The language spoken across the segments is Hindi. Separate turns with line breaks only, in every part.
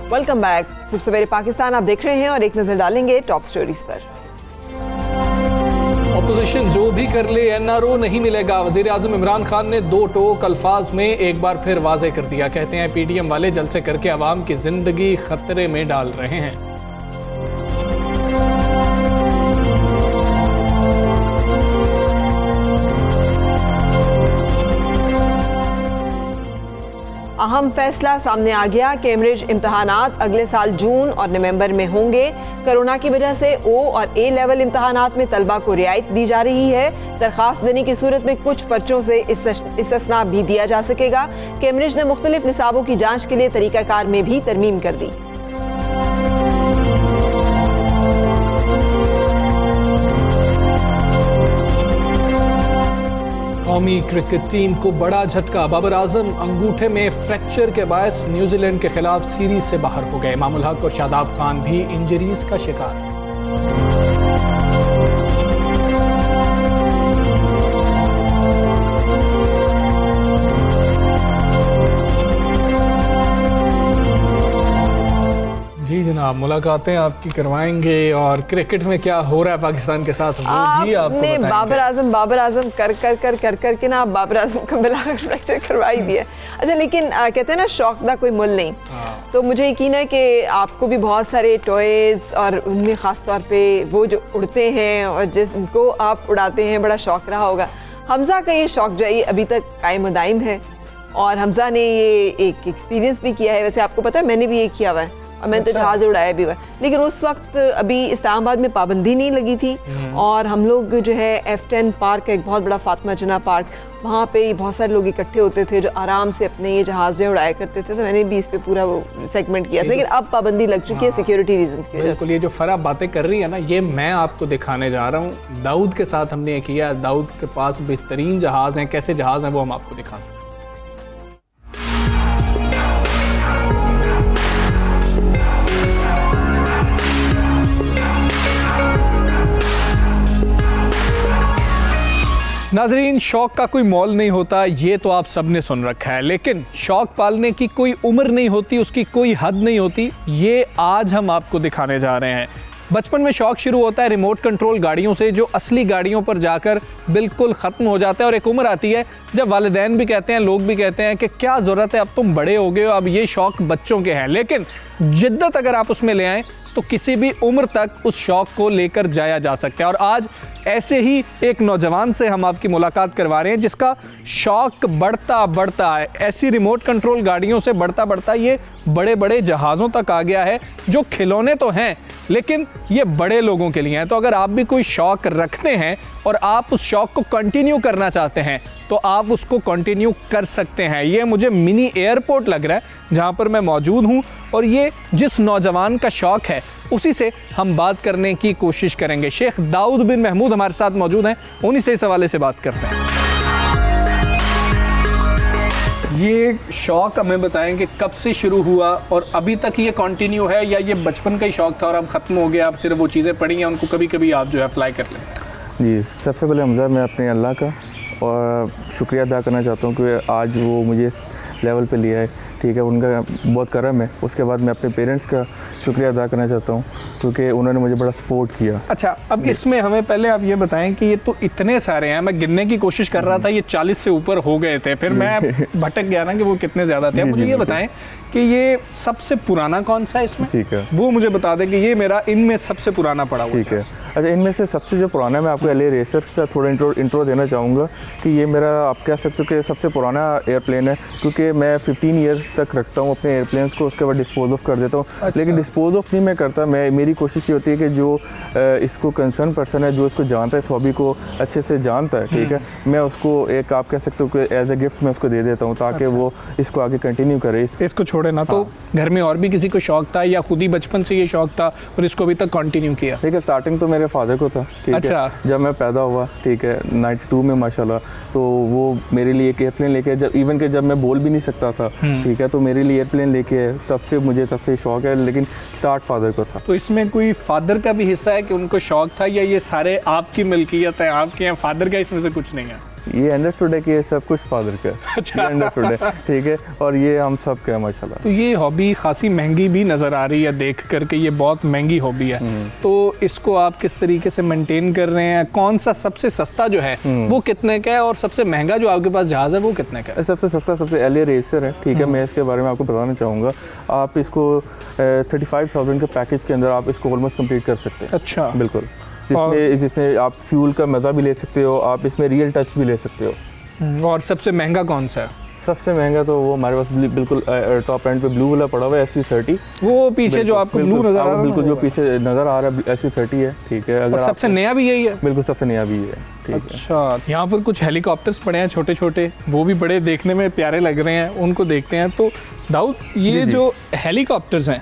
Welcome back. सुबह सवेरे पाकिस्तान आप देख रहे हैं और एक नजर डालेंगे टॉप स्टोरीज पर।
अपोजिशन जो भी कर ले एनआरओ नहीं मिलेगा। वजीर आजम इमरान खान ने दो टोक अल्फाज में एक बार फिर वाजे कर दिया। कहते हैं पीडीएम वाले जलसे करके अवाम की जिंदगी खतरे में डाल रहे हैं।
अहम फैसला सामने आ गया। कैम्ब्रिज इम्तहानात अगले साल जून और नवंबर में होंगे। कोरोना की वजह से ओ और ए लेवल इम्तहानात में तलबा को रियायत दी जा रही है। दरखास्त देने की सूरत में कुछ पर्चों से इस्तिस्ना भी दिया जा सकेगा। कैम्ब्रिज ने मुख्तलिफ निसाबों की जांच के लिए तरीकाकार में भी तरमीम कर दी।
कौमी क्रिकेट टीम को बड़ा झटका। बाबर आजम अंगूठे में फ्रैक्चर के बायस न्यूजीलैंड के खिलाफ सीरीज से बाहर हो गए। इमामुल हक और शादाब खान भी इंजरीज का शिकार। जी जनाब, मुलाकातें आपकी करवाएंगे और क्रिकेट में क्या हो रहा है पाकिस्तान के साथ वो भी आपको बताएंगे।
बाबर आजम कर के ना बाबर आजम का मिलाकर फ्रैक्चर करवा ही दिया। अच्छा, लेकिन कहते हैं ना शौक का कोई मुल नहीं। तो मुझे यकीन है कि आपको भी बहुत सारे टॉयज़ और उनमें ख़ास तौर पे वो जो उड़ते हैं और जिनको आप उड़ाते हैं बड़ा शौक रहा होगा। हमजा का ये शौक जो है अभी तक कायम दायम है और हमजा ने ये एक एक्सपीरियंस भी किया है। वैसे आपको पता है मैंने भी ये किया हुआ है और मैंने तो जहाज़ उड़ाया भी हुआ है, लेकिन उस वक्त अभी इस्लामाबाद में पाबंदी नहीं लगी थी और हम लोग जो है F10 पार्क, एक बहुत बड़ा फातिमा जिन्ना पार्क, वहाँ पे बहुत सारे लोग इकट्ठे होते थे जो आराम से अपने ये जहाज़ जो उड़ाया करते थे। तो मैंने भी इस पे पूरा वो सेगमेंट किया था, लेकिन अब पाबंदी लग चुकी है सिक्योरिटी रीजंस की वजह से।
बिल्कुल, ये जो फरा बातें कर रही है ना, ये मैं आपको दिखाने जा रहा हूँ। दाऊद के साथ हमने ये किया। दाऊद के पास बेहतरीन जहाज़ हैं। कैसे जहाज़ हैं वो हम आपको दिखाते हैं। नाजरीन, शौक का कोई मोल नहीं होता, ये तो आप सब ने सुन रखा है, लेकिन शौक पालने की कोई उम्र नहीं होती, उसकी कोई हद नहीं होती। ये आज हम आपको दिखाने जा रहे हैं। बचपन में शौक शुरू होता है रिमोट कंट्रोल गाड़ियों से, जो असली गाड़ियों पर जाकर बिल्कुल ख़त्म हो जाता है। और एक उम्र आती है जब वालिदैन भी कहते हैं, लोग भी कहते हैं कि क्या ज़रूरत है, अब तुम बड़े हो गए हो, अब ये शौक बच्चों के हैं। लेकिन जिद्दत अगर आप उसमें ले आएँ तो किसी भी उम्र तक उस शौक को लेकर जाया जा सकता है। और आज ऐसे ही एक नौजवान से हम आपकी मुलाकात करवा रहे हैं जिसका शौक बढ़ता है, ऐसी रिमोट कंट्रोल गाड़ियों से बढ़ता ये बड़े बड़े जहाज़ों तक आ गया है, जो खिलौने तो हैं लेकिन ये बड़े लोगों के लिए हैं। तो अगर आप भी कोई शौक रखते हैं और आप उस शौक को कंटिन्यू करना चाहते हैं तो आप उसको कंटिन्यू कर सकते हैं। ये मुझे मिनी एयरपोर्ट लग रहा है जहाँ पर मैं मौजूद हूँ और ये जिस नौजवान का शौक है उसी से हम बात करने की कोशिश करेंगे। शेख दाऊद बिन महमूद हमारे साथ मौजूद हैं, उन्हीं से इस हवाले से बात करते हैं। ये शौक हमें बताएं कि कब से शुरू हुआ और अभी तक ये कंटिन्यू है, या ये बचपन का ही शौक था और अब ख़त्म हो गया, अब सिर्फ वो चीज़ें पड़ी हैं उनको कभी कभी आप जो है अप्लाई कर लें?
जी, सबसे पहले हमजा मैं अपने अल्लाह का और शुक्रिया अदा करना चाहता हूँ कि आज वो मुझे इस लेवल पे लिया है, ठीक है, उनका बहुत करम है। उसके बाद मैं अपने पेरेंट्स का शुक्रिया अदा करना चाहता हूँ क्योंकि उन्होंने मुझे बड़ा सपोर्ट किया।
अच्छा, अब इसमें हमें पहले आप ये बताएं कि ये तो इतने सारे हैं, मैं गिनने की कोशिश कर रहा था, ये 40 से ऊपर हो गए थे, फिर मैं भटक गया ना कि वो कितने ज़्यादा थे। मुझे ये बताएं कि ये सबसे पुराना कौन सा है इसमें?
ठीक है,
वो मुझे बता दें कि ये मेरा इनमें सबसे पुराना पड़ा हुआ।
ठीक है। अच्छा, इनमें से सबसे जो पुराना, मैं आपको LA रेसर का थोड़ा इंट्रो देना चाहूँगा कि ये मेरा, आप कह सकते हो कि सबसे पुराना एयरप्लेन है, क्योंकि मैं 15 ईयर तक रखता हूँ अपने एयरप्लेन्स को, उसके बाद डिस्पोज ऑफ कर देता हूँ। अच्छा। लेकिन डिस्पोज ऑफ नहीं मैं करता, मेरी कोशिश ये होती है कि जो इसको कंसर्न पर्सन है, जो इसको जानता है, इस हॉबी को अच्छे से जानता है, ठीक है, मैं उसको एक, आप कह सकते हो कि एज ए गिफ्ट मैं उसको दे देता हूँ ताकि वो इसको आगे कंटिन्यू करे, इसको
छोड़े ना। तो घर में और भी किसी को शौक था या खुद ही बचपन से ये शौक था और इसको अभी तक कंटिन्यू किया?
ठीक है, स्टार्टिंग तो मेरे फादर को था, ठीक है। अच्छा। जब मैं पैदा हुआ, ठीक है, 92 में माशाल्लाह, तो वो मेरे लिए एक एयरप्लेन लेके, जब मैं बोल भी नहीं सकता था, ठीक है, तो मेरे लिए एयरप्लेन लेके तब से शौक है, लेकिन स्टार्ट फादर को था।
तो इसमें कोई फादर का भी हिस्सा है कि उनको शौक था, या ये सारे आपकी मिल्कियत है, आपके यहाँ फादर का इसमें से कुछ नहीं है?
ये अंडरस्टूड है कि ये सब कुछ फादर का है।
अच्छा।
ये अंडरस्टूड है, ठीक है, और ये हम सब का है माशाल्लाह।
तो ये हॉबी खासी महंगी भी नज़र आ रही है देख करके, ये बहुत महंगी हॉबी है। तो इसको आप किस तरीके से मेंटेन कर रहे हैं? कौन सा सबसे सस्ता जो है वो कितने का है, और सबसे महंगा जो आपके पास जहाज़ है वो कितने का है?
सबसे सस्ता सबसे एलए रेसर है, ठीक है। मैं इसके बारे में आपको बताना चाहूँगा। आप इसको 35,000 के पैकेज के अंदर आप इसको ऑलमोस्ट कंप्लीट कर सकते हैं।
अच्छा,
बिल्कुल, जिसमें आप फ्यूल का मज़ा भी ले सकते हो, आप इसमें रियल टच भी ले सकते हो।
और सबसे महंगा कौन सा है?
सबसे महंगा तो वो हमारे पास बिल्कुल टॉप एंड पे ब्लू वाला पड़ा हुआ है, SV30।
वो पीछे जो आपको ब्लू नज़र आ रहा है,
बिल्कुल जो पीछे नज़र आ रहा है SV30 है, ठीक है।
और सबसे नया भी यही है?
बिल्कुल सबसे नया भी है, ठीक है।
अच्छा, यहाँ पर कुछ हेलीकॉप्टर्स पड़े हैं छोटे छोटे, वो भी बड़े देखने में प्यारे लग रहे हैं, उनको देखते हैं। तो दाऊद, ये जो हेलीकॉप्टर्स हैं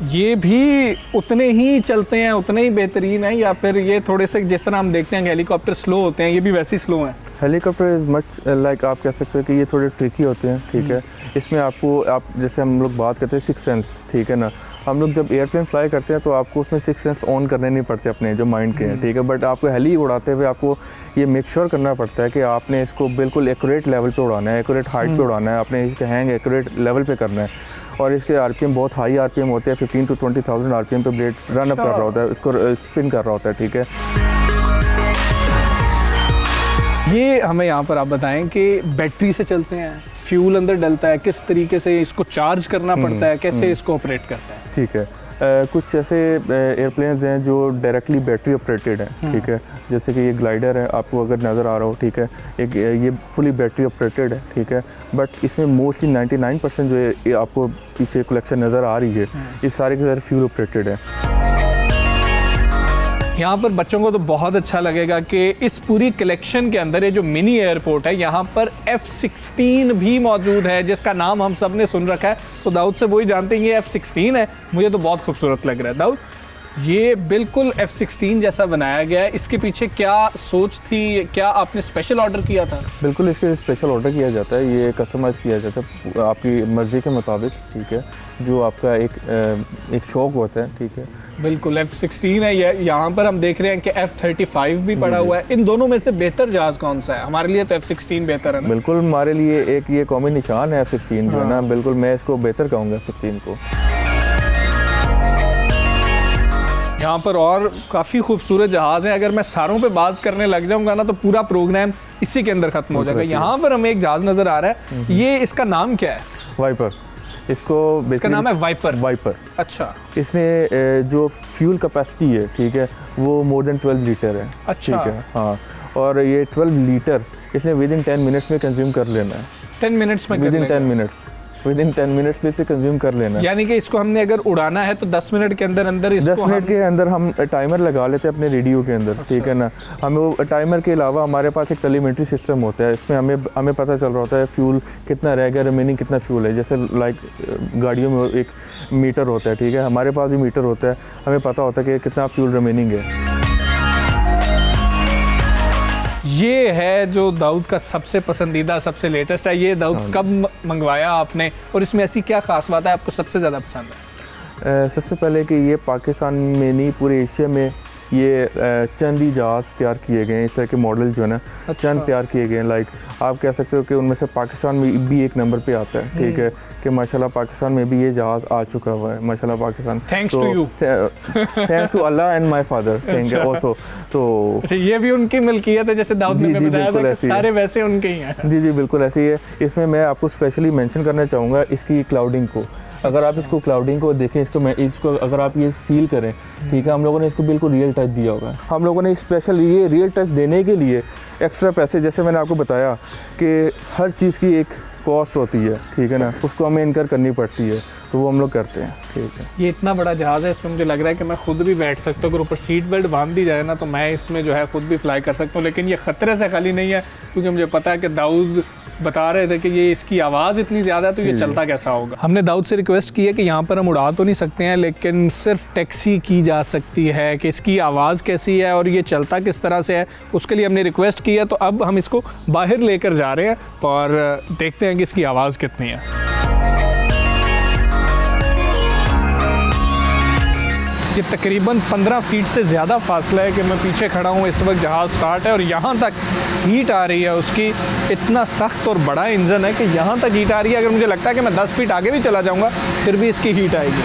ये भी उतने ही चलते हैं, उतने ही बेहतरीन है, या फिर ये थोड़े से जिस तरह हम देखते हैं हेलीकॉप्टर स्लो होते हैं, ये भी वैसे ही स्लो हैं?
हेलीकॉप्टर इज़ मच लाइक, आप कह सकते हो कि ये थोड़े ट्रिकी होते हैं, ठीक है। इसमें आपको आप जैसे हम लोग बात करते हैं सिक्स सेंस, ठीक है ना। हम लोग जब एयरप्लेन फ्लाई करते हैं तो आपको उसमें सिक्स सेंस ऑन करने नहीं पड़ते अपने जो माइंड के हैं, ठीक है। बट आपको हेली उड़ाते हुए आपको ये मेक श्योर करना पड़ता है कि आपने इसको बिल्कुल एक्यूरेट लेवल पे उड़ाना है, एक्यूरेट हाइट पे उड़ाना है, आपने इसका हैंग एक्यूरेट लेवल पे करना है। और इसके आरपीएम बहुत हाई आरपीएम होते हैं, 15 to 20,000 आरपीएम पे ब्लेड रन अप कर रहा होता है, इसको स्पिन कर रहा होता है, ठीक है।
ये हमें यहाँ पर आप बताएं कि बैटरी से चलते हैं, फ्यूल अंदर डलता है, किस तरीके से इसको चार्ज करना पड़ता है, कैसे इसको ऑपरेट करता है?
ठीक है, कुछ ऐसे एयरप्लेन्स हैं जो डायरेक्टली बैटरी ऑपरेटेड हैं, ठीक है। जैसे कि ये ग्लाइडर है, आपको अगर नज़र आ रहा हो, ठीक है, एक ये फुली बैटरी ऑपरेटेड है, ठीक है। बट इसमें मोस्टली 99% जो ये आपको पीछे कलेक्शन नज़र आ रही है, ये सारे के सारे फ्यूल ऑपरेटेड है।
यहाँ पर बच्चों को तो बहुत अच्छा लगेगा कि इस पूरी कलेक्शन के अंदर ये जो मिनी एयरपोर्ट है, यहाँ पर F-16 भी मौजूद है, जिसका नाम हम सब ने सुन रखा है। तो दाऊद से वही जानते हैं ये F-16 है। मुझे तो बहुत खूबसूरत लग रहा है। दाऊद, ये बिल्कुल F-16 जैसा बनाया गया है, इसके पीछे क्या सोच थी? क्या आपने स्पेशल ऑर्डर किया था?
बिल्कुल, इसके स्पेशल ऑर्डर किया जाता है, ये कस्टमाइज़ किया जाता है आपकी मर्ज़ी के मुताबिक, ठीक है। जो आपका एक शौक़ होता है, ठीक है।
बिल्कुल F-16 है ये। यहाँ पर हम देख रहे हैं कि F-35 भी पड़ा हुआ है। इन दोनों में से बेहतर जहाज़ कौन सा है? हमारे लिए तो F-16 बेहतर है ना?
बिल्कुल, हमारे लिए एक ये कौमी निशान है F-16 जो है ना, बिल्कुल मैं इसको बेहतर कहूँगा F-16 को।
यहाँ पर और काफ़ी खूबसूरत जहाज़ हैं। अगर मैं सारों पे बात करने लग जाऊँगा ना तो पूरा प्रोग्राम इसी के अंदर ख़त्म हो जाएगा। यहाँ पर हमें एक जहाज़ नज़र आ रहा है, ये इसका नाम क्या है?
वाइपर। इसका नाम है वाइपर।
अच्छा।
इसमें जो फ्यूल कैपेसिटी है, ठीक है, वो मोर देन 12 लीटर है।
अच्छा।
ठीक है, हाँ। और ये 12 लीटर इसने विदिन 10 मिनट्स में कंज्यूम कर लेना है।
10 मिनट्स में?
विदिन 10 मिनट्स में से कंज्यूम कर लेना है।
यानी कि इसको हमने अगर उड़ाना है तो 10 मिनट के अंदर इसको
10 मिनट के अंदर हम टाइमर लगा लेते हैं अपने रेडियो के अंदर, ठीक है ना। हमें वो टाइमर के अलावा हमारे पास एक टेलीमेट्री सिस्टम होता है, इसमें हमें पता चल रहा होता है फ्यूल कितना रह गया, रिमेनिंग कितना फ्यूल है। जैसे लाइक गाड़ियों में एक मीटर होता है, ठीक है, हमारे पास भी मीटर होता है, हमें पता होता है कि कितना फ्यूल रिमेनिंग है।
ये है जो दाऊद का सबसे पसंदीदा, सबसे लेटेस्ट है। ये दाऊद कब मंगवाया आपने, और इसमें ऐसी क्या खास बात है आपको सबसे ज़्यादा पसंद है?
सबसे पहले कि ये पाकिस्तान में नहीं, पूरे एशिया में ये चंद ही जहाज़ तैयार किए गए हैं, इस तरह के मॉडल जो है ना। अच्छा। चंद तैयार किए गए हैं, लाइक आप कह सकते हो कि उनमें से पाकिस्तान में भी एक नंबर पे आता है, ठीक है, कि माशाल्लाह पाकिस्तान में भी ये जहाज़ आ चुका हुआ है, माशाल्लाह Pakistan.
Thanks to you.
Thanks to Allah and my father, thank you also. तो
अच्छा, ये भी उनकी मिल्कियत है, जैसे दाऊद ने बताया था कि सारे वैसे उनके ही हैं।
जी बिल्कुल ऐसे ही है। इसमें मैं आपको स्पेशली मेंशन करना चाहूँगा इसकी क्लाउडिंग को। अगर आप इसको क्लाउडिंग को देखें, इसको अगर आप ये फील करें, ठीक है, हम लोगों ने इसको बिल्कुल रियल टच दिया होगा। हम लोगों ने स्पेशल ये रियल टच देने के लिए एक्स्ट्रा पैसे, जैसे मैंने आपको बताया कि हर चीज़ की एक कॉस्ट होती है, ठीक है ना, उसको हमें इनकर करनी पड़ती है, तो वो हम लोग करते हैं, ठीक है।
ये इतना बड़ा जहाज़ है, इसमें मुझे लग रहा है कि मैं खुद भी बैठ सकता हूँ। अगर ऊपर सीट बेल्ट बांध दी जाए ना तो मैं इसमें जो है खुद भी फ्लाई कर सकता हूँ। लेकिन ये ख़तरे से खाली नहीं है, क्योंकि मुझे पता है कि दाऊद बता रहे थे कि ये इसकी आवाज़ इतनी ज़्यादा है तो ये चलता कैसा होगा। हमने दाऊद से रिक्वेस्ट की है कि यहाँ पर हम उड़ा तो नहीं सकते हैं, लेकिन सिर्फ टैक्सी की जा सकती है कि इसकी आवाज़ कैसी है और ये चलता किस तरह से है, उसके लिए हमने रिक्वेस्ट की है। तो अब हम इसको बाहर लेकर जा रहे हैं और देखते हैं कि इसकी आवाज़ कितनी है। ये तकरीबन 15 फीट से ज़्यादा फासला है कि मैं पीछे खड़ा हूँ, इस वक्त जहाज़ स्टार्ट है और यहाँ तक हीट आ रही है उसकी। इतना सख्त और बड़ा इंजन है कि यहाँ तक हीट आ रही है। अगर मुझे लगता है कि मैं 10 फीट आगे भी चला जाऊँगा फिर भी इसकी हीट आएगी।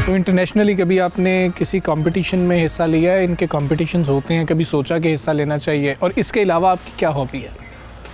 तो इंटरनेशनली कभी आपने किसी कंपटीशन में हिस्सा लिया है? इनके कंपटीशंस होते हैं, कभी सोचा कि हिस्सा लेना चाहिए? और इसके अलावा आपकी क्या हॉबी है?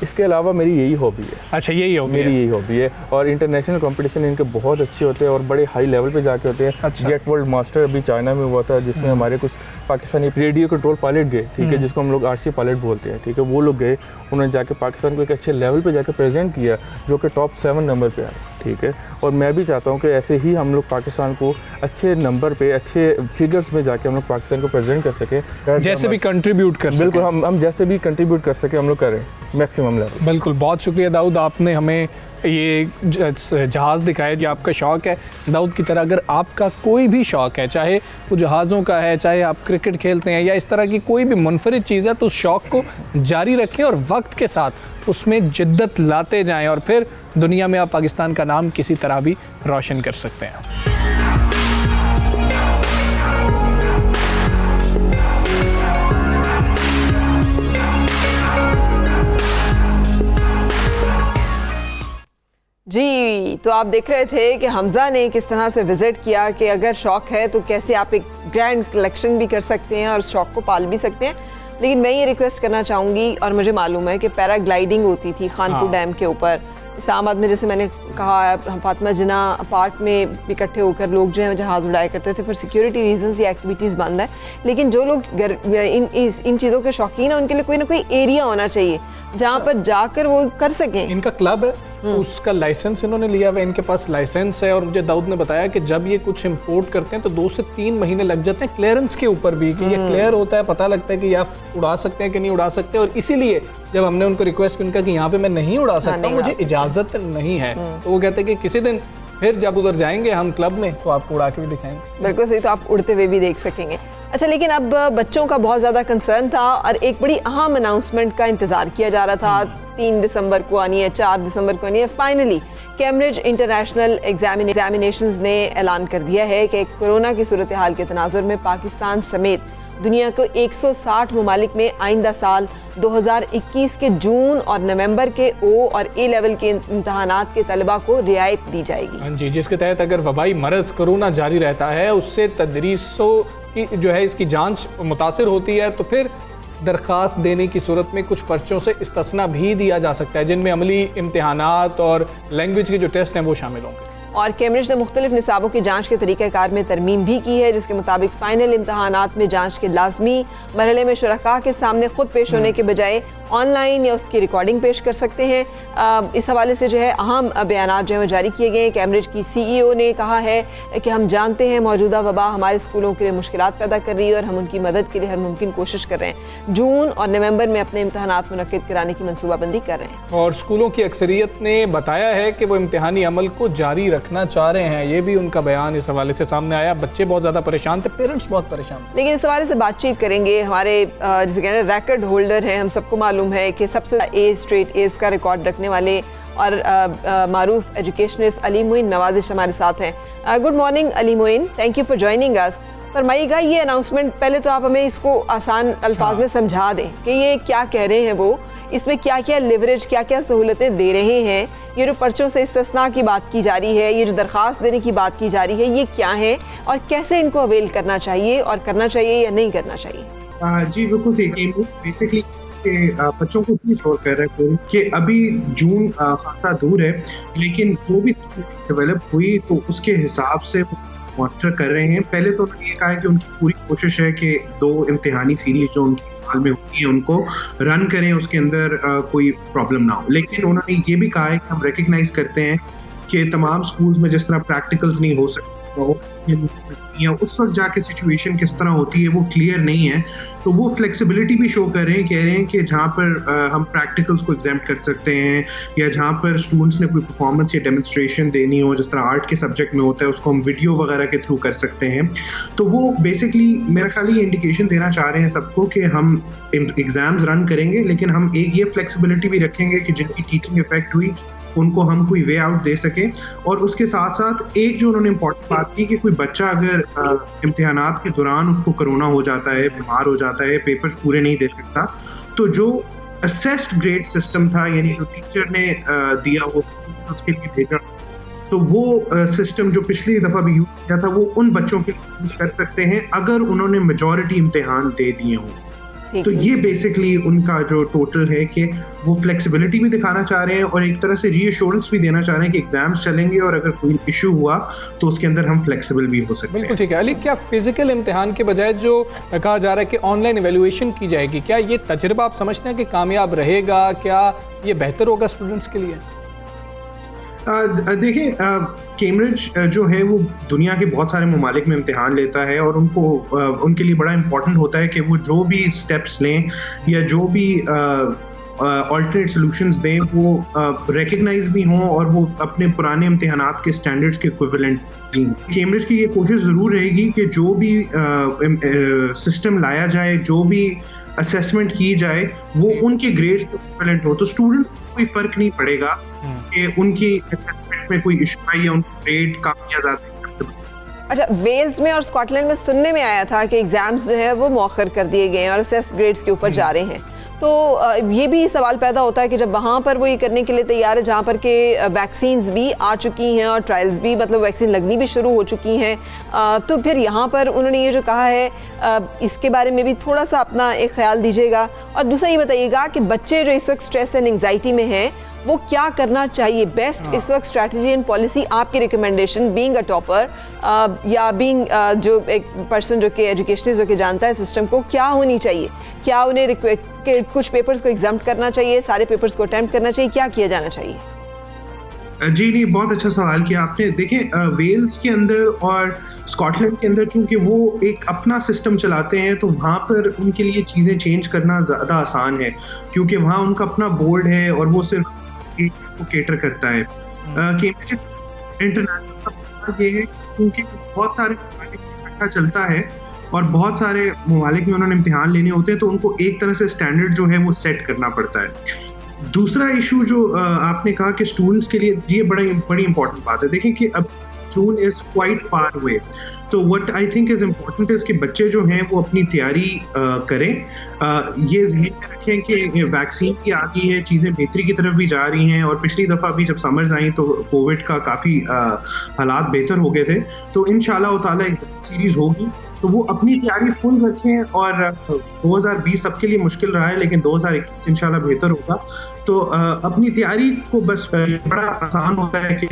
इसके अलावा मेरी यही हॉबी है।
अच्छा, यही हॉबी
मेरी यही हॉबी है। और इंटरनेशनल कंपटीशन इनके बहुत अच्छे होते हैं और बड़े हाई लेवल पे जाके होते हैं।
अच्छा।
जेट वर्ल्ड मास्टर अभी चाइना में हुआ था, जिसमें हमारे कुछ पाकिस्तानी रेडियो कंट्रोल पायलट गए, ठीक है, जिसको हम लोग RC पायलट बोलते हैं, ठीक है। वो लोग गए, उन्होंने जाके पाकिस्तान को एक अच्छे लेवल पे जाके प्रेजेंट किया, जो कि टॉप 7 नंबर पे आए, ठीक है। और मैं भी चाहता हूँ कि ऐसे ही हम लोग पाकिस्तान को अच्छे नंबर पे, अच्छे फिगर्स में जाके हम लोग पाकिस्तान को प्रेजेंट कर सकें,
जैसे भी कंट्रीब्यूट कर सकें।
बिल्कुल, हम जैसे भी कंट्रीब्यूट कर सकें हम लोग करें मैक्सिमम लेवल।
बिल्कुल, बहुत शुक्रिया दाऊद, आपने हमें ये जहाज़ दिखाया जो आपका शौक़ है। दाऊद की तरह अगर आपका कोई भी शौक़ है, चाहे वो जहाज़ों का है, चाहे आप क्रिकेट खेलते हैं या इस तरह की कोई भी मुनफरिद चीज़ है, तो उस शौक़ को जारी रखें और वक्त के साथ उसमें जिद्दत लाते जाएं और फिर दुनिया में आप पाकिस्तान का नाम किसी तरह भी रोशन कर सकते हैं।
जी, तो आप देख रहे थे कि हमज़ा ने किस तरह से विज़िट किया कि अगर शौक़ है तो कैसे आप एक ग्रैंड कलेक्शन भी कर सकते हैं और शौक़ को पाल भी सकते हैं। लेकिन मैं ये रिक्वेस्ट करना चाहूँगी, और मुझे मालूम है कि पैराग्लाइडिंग होती थी खानपुर डैम के ऊपर, इस्लामाबाद में, जैसे मैंने कहा, हम फातिमा जिना पार्क में इकट्ठे होकर लोग जो है जहाज़ उड़ाया करते थे। फॉर सिक्योरिटी रीजंस ये एक्टिविटीज़ बंद है, लेकिन जो लोग इन चीज़ों के शौकीन हैं उनके लिए कोई ना कोई एरिया होना चाहिए जहाँ पर जाकर वो कर सकें।
इनका क्लब है, उसका लाइसेंस इन्होंने लिया हुआ है, इनके पास लाइसेंस है। और मुझे दाऊद ने बताया कि जब ये कुछ इंपोर्ट करते हैं तो 2 से 3 महीने लग जाते हैं क्लियरेंस के ऊपर भी, कि ये क्लियर होता है, पता लगता है कि आप उड़ा सकते हैं कि नहीं उड़ा सकते। और इसीलिए जब हमने उनको रिक्वेस्ट की उनका कि यहाँ पे मैं नहीं उड़ा सकता, मुझे इजाज़त नहीं है, तो वो कहते हैं कि किसी दिन फिर जब उधर जाएंगे हम क्लब में तो आपको उड़ा के भी दिखाएंगे।
बिल्कुल सही, तो आप उड़ते हुए भी देख सकेंगे। अच्छा, लेकिन अब बच्चों का बहुत ज़्यादा कंसर्न था और एक बड़ी अहम अनाउंसमेंट का इंतज़ार किया जा रहा था। 3 दिसंबर को आनी है, 4 दिसंबर को आनी है। फाइनली कैम्ब्रिज इंटरनेशनल एग्जामिनेशंस ने ऐलान कर दिया है कि कोरोना की सूरत हाल के तनाजुर में पाकिस्तान समेत दुनिया को 160 ममालिक में आइंदा साल 2021 के जून और नवंबर के O और A लेवल के इम्तहानात के तलबा को रियायत दी जाएगी।
हाँ जी, जिसके तहत अगर वबाई मरज़ कोरोना जारी रहता है, उससे तदरीसों की जो है इसकी जांच मुतासिर होती है, तो फिर दरख्वास्त देने की सूरत में कुछ पर्चों से इस्तिस्ना भी दिया जा सकता है, जिनमें अमली इम्तिहानात और लैंग्वेज के जो टेस्ट हैं वो शामिल होंगे।
और कैम्ब्रिज ने मुख्तलिफ निसाबों की जांच के तरीक़ाकार में तरमीम भी की है, जिसके मुताबिक फ़ाइनल इम्तहानात में जांच के लाजमी मरहले में शुरका के सामने खुद पेश होने के बजाय ऑनलाइन या उसकी रिकॉर्डिंग पेश कर सकते हैं। इस हवाले से जो है अहम बयानात जो है जारी किए गए हैं। कैम्ब्रिज की CEO ने कहा है कि हम जानते हैं मौजूदा वबा हमारे स्कूलों के लिए मुश्किलात पैदा कर रही है और हम उनकी मदद के लिए हर मुमकिन कोशिश कर रहे हैं। जून और नवंबर में अपने इम्तहानात मुनक्किद कराने की मनसूबाबंदी कर रहे हैं।
और स्कूलों की अक्सरियत ने बताया है कि वो इम्तिहानी अमल को जारी रखना चाह रहे हैं। ये भी उनका बयान इस हवाले से सामने आया। बच्चे बहुत ज़्यादा परेशान थे, पेरेंट्स बहुत परेशान थे।
लेकिन इस हवाले से बातचीत करेंगे हमारे जिसे कहते हैं रिकॉर्ड होल्डर हैं। हम सबको मालूम है कि सबसे A स्ट्रेट A's का रिकॉर्ड रखने वाले और मारूफ एजुकेशनिस्ट अली मोइन नवाजिश हमारे साथ हैं। Good morning Ali Moin, thank you for joining us. फरमाइएगा ये अनाउंसमेंट, पहले तो आप हमें इसको आसान अल्फाज में समझा दें कि ये क्या कह रहे हैं, वो इसमें क्या क्या लिवरेज, क्या क्या सहूलतें दे रहे हैं। ये जो पर्चों से इस्तिस्ना की बात की जा रही है, ये जो दरख्वास्त देने की बात की जा रही है, ये क्या है और कैसे इनको अवेल करना चाहिए और करना चाहिए या नहीं करना चाहिए?
जी बिल्कुल ठीक है। बेसिकली बच्चों को भी शोर कर रहे हैं कि अभी जून खासा दूर है, लेकिन जो भी डेवलप हुई तो उसके हिसाब से मॉनिटर कर रहे हैं। पहले तो उन्होंने ये कहा है कि उनकी पूरी कोशिश है कि 2 इम्तिहानी सीरीज जो उनकी साल में होती है उनको रन करें, उसके अंदर कोई प्रॉब्लम ना हो। लेकिन उन्होंने ये भी कहा है कि हम रिकग्नाइज करते हैं कि तमाम स्कूल्स में जिस तरह प्रैक्टिकल्स नहीं हो सकते, या उस वक्त जाके सिचुएशन किस तरह होती है वो क्लियर नहीं है, तो वो फ्लेक्सिबिलिटी भी शो कर रहे हैं, कह रहे हैं कि जहाँ पर हम प्रैक्टिकल्स को एग्जाम्प्ट कर सकते हैं या जहाँ पर स्टूडेंट्स ने कोई परफॉर्मेंस या डेमोन्स्ट्रेशन देनी हो, जिस तरह आर्ट के सब्जेक्ट में होता है, उसको हम वीडियो वगैरह के थ्रू कर सकते हैं। तो वो बेसिकली मेरा ख्याल ये इंडिकेशन देना चाह रहे हैं सबको कि हम एग्जाम्स रन करेंगे, लेकिन हम एक ये फ्लेक्सिबिलिटी भी रखेंगे कि जिनकी टीचिंग इफेक्ट हुई उनको हम कोई वे आउट दे सके। और उसके साथ साथ एक जो उन्होंने इम्पोर्टेंट बात की कि कोई बच्चा अगर इम्तिहानात के दौरान उसको कोरोना हो जाता है, बीमार हो जाता है, पेपर्स पूरे नहीं दे सकता, तो जो असेस्ड ग्रेड सिस्टम था, यानी जो टीचर ने दिया वो उसके लिए भेजा, तो वो सिस्टम जो पिछली दफ़ा भी यूज़ किया था वो उन बच्चों के लिए यूज़ कर सकते हैं अगर उन्होंने मेजॉरिटी इम्तिहान दे दिए हों। तो ये बेसिकली उनका जो टोटल है कि वो फ्लेक्सिबिलिटी भी दिखाना चाह रहे हैं और एक तरह से रीअश्योरेंस भी देना चाह रहे हैं कि एग्जाम्स चलेंगे और अगर कोई इशू हुआ तो उसके अंदर हम फ्लेक्सिबल भी हो सकते हैं।
बिल्कुल ठीक है। अली, क्या फिजिकल इम्तिहान के बजाय जो कहा जा रहा है कि ऑनलाइन एवेल्युएशन की जाएगी, क्या ये तजुर्बा आप समझते हैं कि कामयाब रहेगा? क्या ये बेहतर होगा स्टूडेंट्स के लिए?
देखिए, कैम्ब्रिज जो है वो दुनिया के बहुत सारे ममालिक में इम्तिहान लेता है और उनको उनके लिए बड़ा इम्पोर्टेंट होता है कि वो जो भी स्टेप्स लें या जो भी ऑल्टरनेट सॉल्यूशंस दें वो रिकग्नाइज भी हों और वो अपने पुराने इम्तिहानात के स्टैंडर्ड्स के इक्विवेलेंट भी हों। कैम्ब्रिज की ये कोशिश ज़रूर रहेगी कि जो भी सिस्टम लाया जाए, जो भी असेसमेंट की जाए, वो उनके ग्रेड्स के इक्विवेलेंट हो, तो स्टूडेंट को कोई फ़र्क नहीं पड़ेगा कि उनकी असेसमेंट में कोई इशू है या उनका ग्रेड कम या ज़्यादा।
अच्छा, वेल्स में और स्कॉटलैंड में सुनने में आया था कि एग्जाम्स जो है वो मौखर कर दिए गए हैं और असेस्ड ग्रेड्स के ऊपर जा रहे हैं, तो ये भी सवाल पैदा होता है कि जब वहाँ पर वो ये करने के लिए तैयार है जहाँ पर के वैक्सीन्स भी आ चुकी हैं और ट्रायल्स भी, मतलब वैक्सीन लगनी भी शुरू हो चुकी हैं, तो फिर यहाँ पर उन्होंने ये जो कहा है इसके बारे में भी थोड़ा सा अपना एक ख्याल दीजिएगा। और दूसरा ये बताइएगा कि बच्चे जो इस वक्त स्ट्रेस एंड एंग्जाइटी में हैं वो क्या करना चाहिए, बेस्ट इस वक्त स्ट्रैटेजी एंड पॉलिसी, आपकी रिकमेंडेशन बीइंग अ टॉपर या बीइंग जो एक पर्सन जो कि एजुकेशनिस्ट जो कि जानता है सिस्टम को, क्या होनी चाहिए? क्या उन्हें कुछ पेपर्स को एग्जाम्प्ट करना चाहिए, सारे पेपर्स को अटेम्प्ट करना चाहिए, क्या किया जाना चाहिए?
जी नहीं, बहुत अच्छा सवाल किया आपने। देखें, वेल्स के अंदर और स्कॉटलैंड के अंदर चूंकि वो एक अपना सिस्टम चलाते हैं तो वहाँ पर उनके लिए चीज़ें चेंज करना ज़्यादा आसान है क्योंकि वहाँ उनका अपना बोर्ड है और वो सिर्फ को केटर करता है। कैम्ब्रिज इंटरनेशनल ये है क्योंकि बहुत सारे ममालिक में इकट्ठा चलता है और बहुत सारे ममालिक में उन्होंने इम्तिहान लेने होते हैं, तो उनको एक तरह से स्टैंडर्ड जो है वो सेट करना पड़ता है। दूसरा इशू जो आपने कहा कि स्टूडेंट्स के लिए ये बड़ी इंपॉर्टेंट बात है। देखें कि अब June is quite far away, तो what I think is important is कि बच्चे जो हैं वो अपनी तैयारी करें। ये ज़हन में रखें कि वैक्सीन भी आ गई है, चीज़ें बेहतरी की तरफ भी जा रही हैं और पिछली दफ़ा भी जब समर्स आई तो कोविड का काफ़ी हालात बेहतर हो गए थे, तो इंशाल्लाह ताला एक सीरीज़ होगी, तो वो अपनी तैयारी फुल रखें। और 2020 सबके लिए मुश्किल रहा है लेकिन 2021 इंशाल्लाह बेहतर होगा, तो अपनी तैयारी को बस बड़ा आसान होता है कि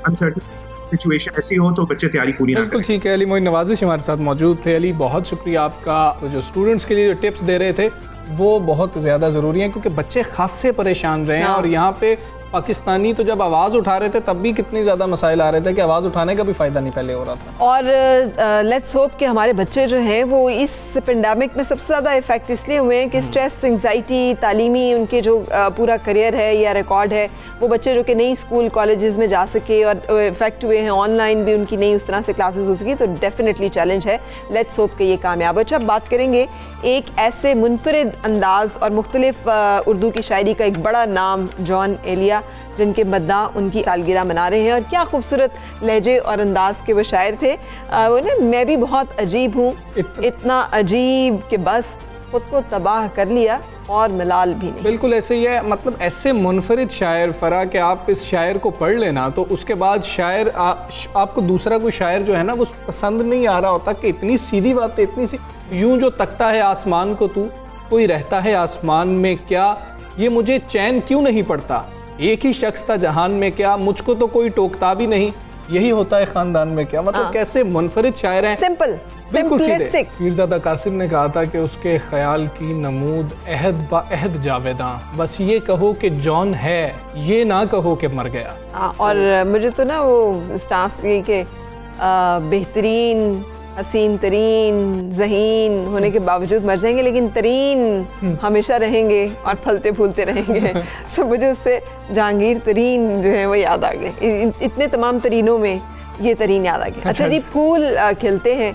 अनसर्टेन सिचुएशन ऐसी हो तो बच्चे तैयारी पूरी ना करें।
बिल्कुल ठीक है। अली मोइन नवाजिश हमारे साथ मौजूद थे। अली, बहुत शुक्रिया आपका। जो स्टूडेंट्स के लिए जो टिप्स दे रहे थे वो बहुत ज़्यादा ज़रूरी हैं क्योंकि बच्चे खास से परेशान रहे हैं और यहाँ पे पाकिस्तानी तो जब आवाज़ उठा रहे थे तब भी कितनी ज़्यादा मसाइल आ रहे थे कि आवाज़ उठाने का भी फ़ायदा नहीं पहले हो रहा था।
और लेट्स होप कि हमारे बच्चे जो हैं वो इस पेंडेमिक में सबसे ज़्यादा इफ़ेक्ट इसलिए हुए हैं कि स्ट्रेस, एंग्जाइटी, तालीमी उनके जो पूरा करियर है या रिकॉर्ड है, वो बच्चे जो कि नई स्कूल कॉलेजेस में जा सके और इफ़ेक्ट हुए हैं, ऑनलाइन भी उनकी नई उस तरह से क्लासेस हो सकी, तो डेफिनेटली चैलेंज है। लेट्स होप कि ये कामयाब हो। अच्छा, बात करेंगे एक ऐसे मुनफरिद अंदाज़ और मुख्तलिफ उर्दू की शायरी का एक बड़ा नाम, जॉन एलिया, जिनके मद्दा उनकी सालगिरह मना रहे हैं और क्या खूबसूरत लहजे और अंदाज के वो शायर थे। वो ना, मैं भी बहुत अजीब हूँ, इतना अजीब कि बस खुद को तबाह कर लिया और मलाल भी नहीं।
बिल्कुल ऐसे ही है। मतलब ऐसे मुनफरिद शायर फरा कि आप इस शायर को पढ़ लेना तो उसके बाद शायर आपको दूसरा कोई शायर जो है ना वो पसंद नहीं आ रहा होता कि इतनी सीधी बातें, इतनी सी, यूं जो तकता है आसमान को तू, कोई रहता है आसमान में क्या, ये मुझे चैन क्यों नहीं पड़ता, एक ही शख्स था जहान में क्या, मुझको तो कोई टोकता भी नहीं, यही होता है खानदान में क्या। मतलब कैसे मुनफरिद शायर हैं,
सिंपल,
बिल्कुल सीधे। पीरज़ादा कासिम ने कहा था कि उसके ख्याल की नमूद अहद बा अहद जावेदां, बस ये कहो कि जॉन है, ये ना कहो कि मर गया।
और मुझे तो ना वो स्टांस ये कि बेहतरीन, हसीन तरीन, ज़हीन होने के बावजूद मर जाएंगे, लेकिन तरीन हमेशा रहेंगे और फलते फूलते रहेंगे। सो मुझे उससे जहांगीर तरीन जो है वो याद आ गए। इतने तमाम तरीनों में ये तरीन याद आ गया। अच्छा जी, फूल खिलते हैं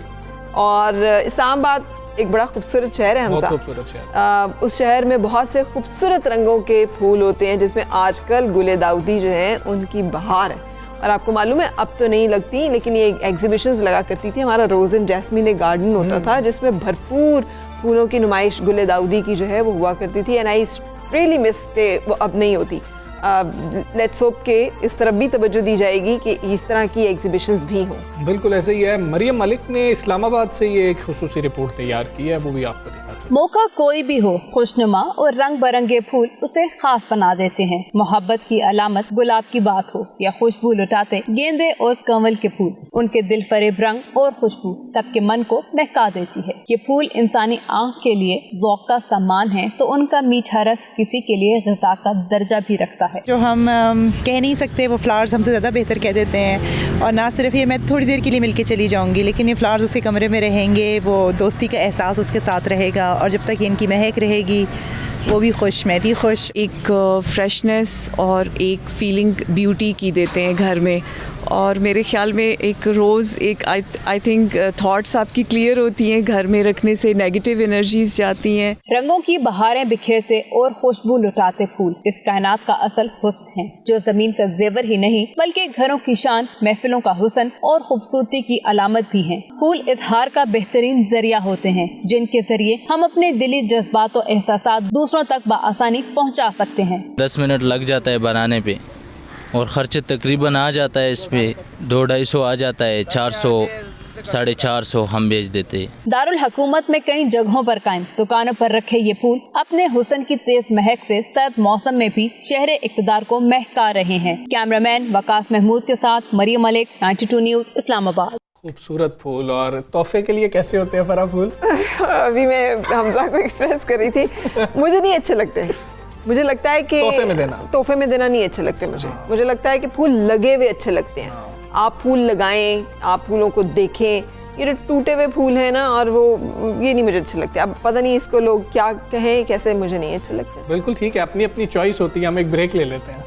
और इस्लामाबाद एक बड़ा खूबसूरत शहर है हमसा।
खूबसूरत शहर।
उस शहर में बहुत से खूबसूरत रंगों के फूल होते हैं, जिसमें आजकल गुले दाऊदी जो है उनकी बहार है। और आपको मालूम है अब तो नहीं लगती, लेकिन ये एग्जीबिशंस लगा करती थी। हमारा रोज़ एंड जैस्मीन एक गार्डन होता था जिसमें भरपूर फूलों की नुमाइश गुले दाऊदी की जो है वो हुआ करती थी। एंड आई रियली मिस के वो अब नहीं होती। लेट्स होप के इस तरफ भी तवज्जो दी जाएगी कि इस तरह की एग्जीबिशंस भी हों।
बिल्कुल ऐसे ही है। मरियम मलिक ने इस्लामाबाद से ये एक खुसूसी रिपोर्ट तैयार की है, वो भी आपको दिखाते हैं।
मौका कोई भी हो, खुशनुमा और रंग बिरंगे फूल उसे खास बना देते हैं। मोहब्बत की अलामत गुलाब की बात हो या खुशबू लुटाते गेंदे और कंवल के फूल, उनके दिल फरेब रंग और खुशबू सबके मन को महका देती है। ये फूल इंसानी आँख के लिए ज़ौक़ का सम्मान है, तो उनका मीठा रस किसी के लिए ग़िज़ा का दर्जा भी रखता है।
जो हम कह नहीं सकते, वो फ्लावर्स हमसे ज़्यादा बेहतर कह देते हैं। और ना सिर्फ ये, मैं थोड़ी देर के लिए मिलके चली जाऊंगी, लेकिन ये फ्लावर्स उसके कमरे में रहेंगे, वो दोस्ती का एहसास उसके साथ रहेगा, और जब तक इनकी महक रहेगी वो भी खुश, मैं भी खुश।
एक फ्रेशनेस और एक फीलिंग ब्यूटी की देते हैं घर में। और मेरे ख्याल में एक रोज़ एक आई थिंक थॉट्स आपकी क्लियर होती हैं, घर में रखने से नेगेटिव एनर्जीज जाती हैं।
रंगों की बहारें बिखेरते और खुशबू लुटाते फूल इस कायनात का असल हुस्न है, जो ज़मीन का जेवर ही नहीं बल्कि घरों की शान, महफिलों का हुस्न और खूबसूरती की अलामत भी हैं। फूल इजहार का बेहतरीन जरिया होते हैं, जिनके जरिए हम अपने दिली जज्बात और एहसासात दूसरों तक बआसानी पहुँचा सकते हैं।
10 मिनट लग जाता है बनाने पे और ख़र्च तकरीबन आ जाता है, इस पे 200-250 आ जाता है, 400 450 हम बेच देते हैं।
दारुल हुकूमत में कई जगहों पर कायम दुकानों पर रखे ये फूल अपने हुस्न की तेज महक से सर्द मौसम में भी शहर इक़्तिदार को महका रहे हैं। कैमरामैन वकास महमूद के साथ मरियम मलिक, 92 न्यूज़, इस्लामाबाद।
खूबसूरत फूल। और तोहफे के लिए कैसे होते हैं फरा फूल?
अभी मैं हमजा को एक्सप्रेस कर रही थी, मुझे नहीं अच्छे लगते। मुझे लगता है कि तोहफे में देना नहीं अच्छे लगते मुझे लगता है कि फूल लगे हुए अच्छे लगते हैं। आप फूल लगाएं, आप फूलों को देखें। ये टूटे हुए फूल हैं ना, और वो ये नहीं मुझे अच्छे लगते। अब पता नहीं इसको लोग क्या कहें, कैसे, मुझे नहीं अच्छे लगते।
बिल्कुल ठीक है, अपनी अपनी चॉइस होती है। हम एक ब्रेक ले लेते हैं।